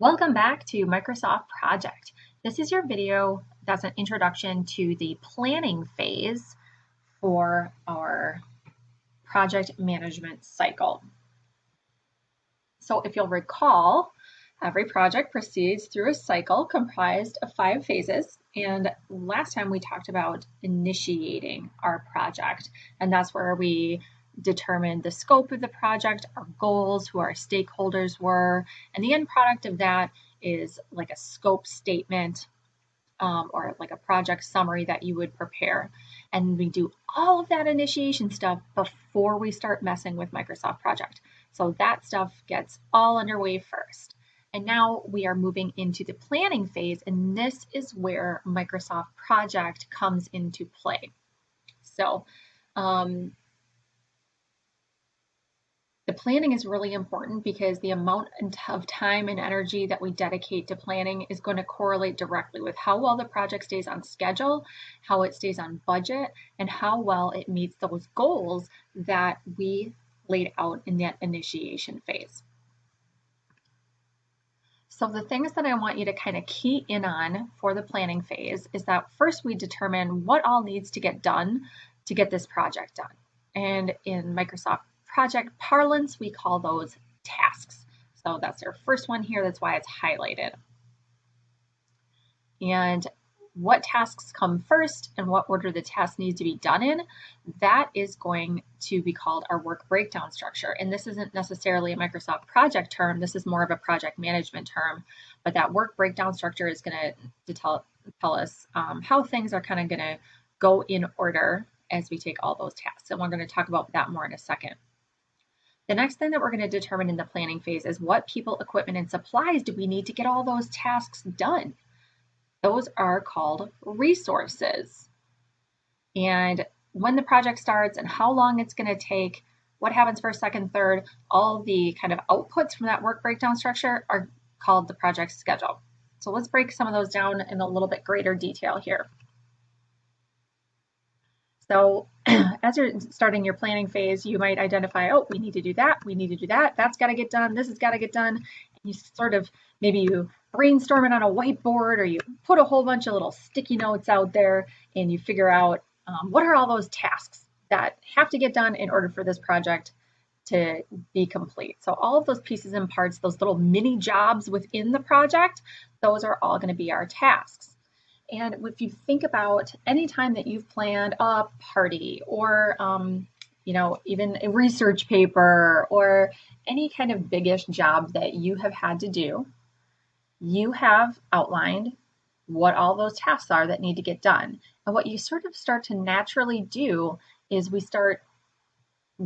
Welcome back to Microsoft Project. This is your video that's an introduction to the planning phase for our project management cycle. So if you'll recall, every project proceeds through a cycle comprised of 5 phases. And last time we talked about initiating our project, and that's where we determined the scope of the project, our goals, who our stakeholders were, and the end product of that is like a scope statement or like a project summary that you would prepare. And we do all of that initiation stuff before we start messing with Microsoft Project. So that stuff gets all underway first. And now we are moving into the planning phase, and this is where Microsoft Project comes into play. So the planning is really important because the amount of time and energy that we dedicate to planning is going to correlate directly with how well the project stays on schedule, how it stays on budget, and how well it meets those goals that we laid out in that initiation phase. So the things that I want you to kind of key in on for the planning phase is that first we determine what all needs to get done to get this project done. And in Microsoft Project parlance, we call those tasks. So that's our first one here. That's why it's highlighted. And what tasks come first and what order the task needs to be done in, that is going to be called our work breakdown structure. And this isn't necessarily a Microsoft Project term. This is more of a project management term. But that work breakdown structure is going to tell us how things are kind of going to go in order as we take all those tasks. And we're going to talk about that more in a second. The next thing that we're going to determine in the planning phase is what people, equipment, and supplies do we need to get all those tasks done. Those are called resources. And when the project starts and how long it's going to take, what happens first, second, third, all the kind of outputs from that work breakdown structure are called the project schedule. So let's break some of those down in a little bit greater detail here. So as you're starting your planning phase, you might identify, oh, we need to do that, we need to do that, that's got to get done, this has got to get done. And you sort of, maybe you brainstorm it on a whiteboard or you put a whole bunch of little sticky notes out there and you figure out what are all those tasks that have to get done in order for this project to be complete. So all of those pieces and parts, those little mini jobs within the project, those are all going to be our tasks. And if you think about any time that you've planned a party or, even a research paper or any kind of biggish job that you have had to do, you have outlined what all those tasks are that need to get done. And what you sort of start to naturally do is we start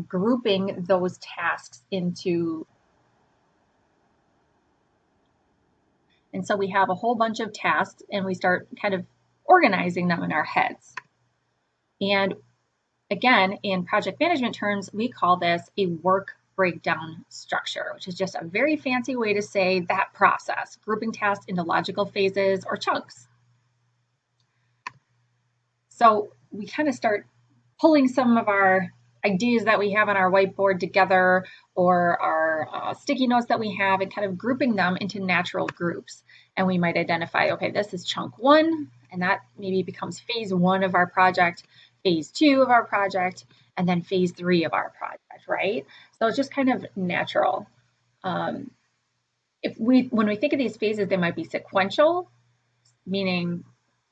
grouping those tasks into. And so we have a whole bunch of tasks and we start kind of organizing them in our heads. And again, in project management terms, we call this a work breakdown structure, which is just a very fancy way to say that process, grouping tasks into logical phases or chunks. So we kind of start pulling some of our ideas that we have on our whiteboard together or our sticky notes that we have and kind of grouping them into natural groups. And we might identify, okay, this is chunk 1, and that maybe becomes phase 1 of our project, phase 2 of our project, and then phase 3 of our project, right? So it's just kind of natural. When we think of these phases, they might be sequential, meaning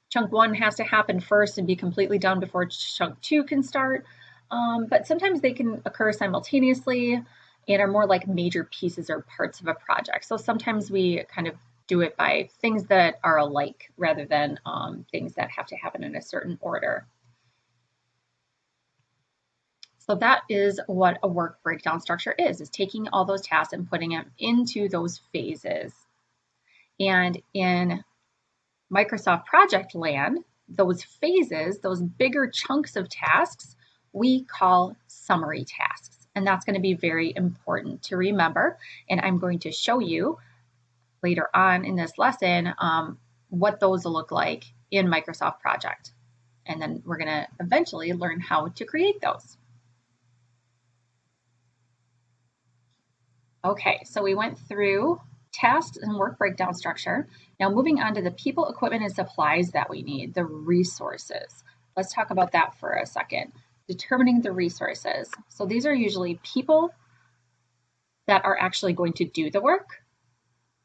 chunk 1 has to happen first and be completely done before chunk 2 can start. But sometimes they can occur simultaneously and are more like major pieces or parts of a project. So sometimes we kind of do it by things that are alike rather than things that have to happen in a certain order. So that is what a work breakdown structure is taking all those tasks and putting them into those phases. And in Microsoft Project land, those phases, those bigger chunks of tasks, we call summary tasks. And that's going to be very important to remember. And I'm going to show you later on in this lesson what those will look like in Microsoft Project. And then we're going to eventually learn how to create those. Okay, so we went through tasks and work breakdown structure. Now moving on to the people, equipment, and supplies that we need, the resources. Let's talk about that for a second. Determining the resources. So these are usually people that are actually going to do the work,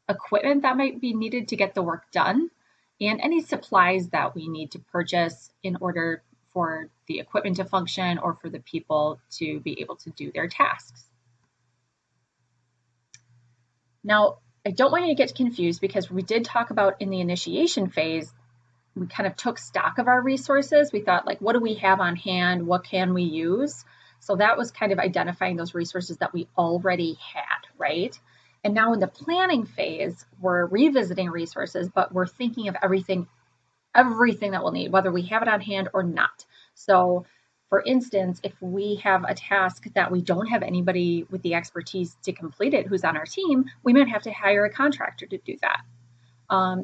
equipment that might be needed to get the work done, and any supplies that we need to purchase in order for the equipment to function or for the people to be able to do their tasks. Now, I don't want you to get confused because we did talk about in the initiation phase, we kind of took stock of our resources. We thought, like, what do we have on hand? What can we use? So that was kind of identifying those resources that we already had, right? And now in the planning phase, we're revisiting resources, but we're thinking of everything that we'll need, whether we have it on hand or not. So for instance, if we have a task that we don't have anybody with the expertise to complete it who's on our team, we might have to hire a contractor to do that.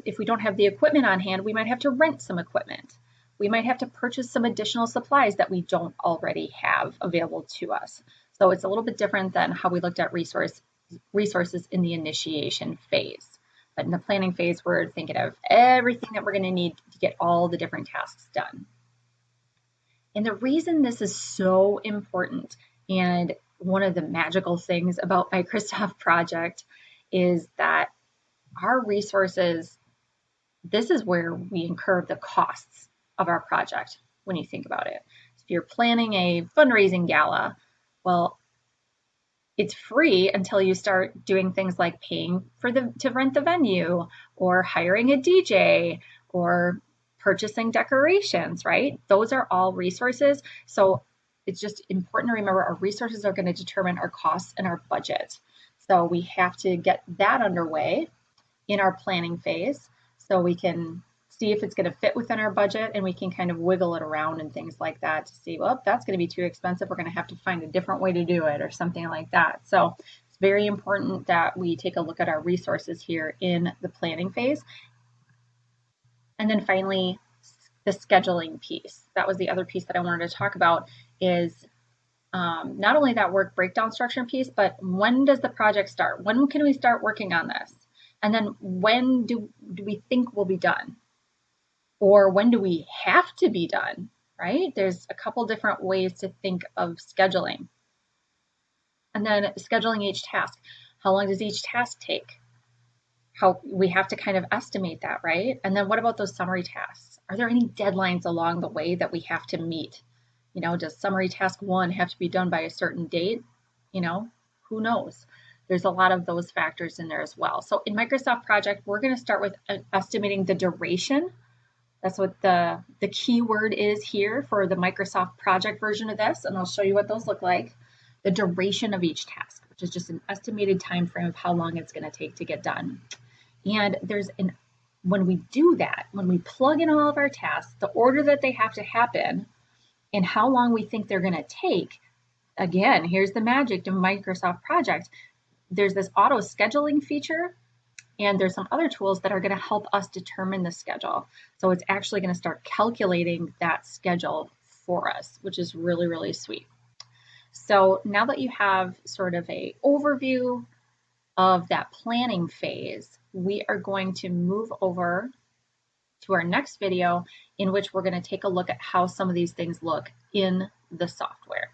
If we don't have the equipment on hand, we might have to rent some equipment. We might have to purchase some additional supplies that we don't already have available to us. So it's a little bit different than how we looked at resources in the initiation phase. But in the planning phase, we're thinking of everything that we're going to need to get all the different tasks done. And the reason this is so important, and one of the magical things about Microsoft Project, is that our resources, this is where we incur the costs of our project when you think about it. So if you're planning a fundraising gala, well, it's free until you start doing things like paying to rent the venue or hiring a DJ or purchasing decorations, right? Those are all resources. So it's just important to remember our resources are going to determine our costs and our budget. So we have to get that underway in our planning phase so we can see if it's going to fit within our budget, and we can kind of wiggle it around and things like that to see, well, that's going to be too expensive. We're going to have to find a different way to do it or something like that. So it's very important that we take a look at our resources here in the planning phase. And then finally, the scheduling piece. That was the other piece that I wanted to talk about, is not only that work breakdown structure piece, but when does the project start? When can we start working on this? And then when do we think we'll be done? Or when do we have to be done, right? There's a couple different ways to think of scheduling. And then scheduling each task. How long does each task take? How we have to kind of estimate that, right? And then what about those summary tasks? Are there any deadlines along the way that we have to meet? You know, does summary task 1 have to be done by a certain date? You know, who knows? There's a lot of those factors in there as well. So in Microsoft Project, we're going to start with estimating the duration. That's what the keyword is here for the Microsoft Project version of this, and I'll show you what those look like. The duration of each task, which is just an estimated time frame of how long it's going to take to get done. And when we do that, when we plug in all of our tasks, the order that they have to happen, and how long we think they're going to take, again, here's the magic of Microsoft Project. There's this auto scheduling feature, and there's some other tools that are going to help us determine the schedule. So it's actually going to start calculating that schedule for us, which is really, really sweet. So now that you have sort of an overview of that planning phase, we are going to move over to our next video, in which we're going to take a look at how some of these things look in the software.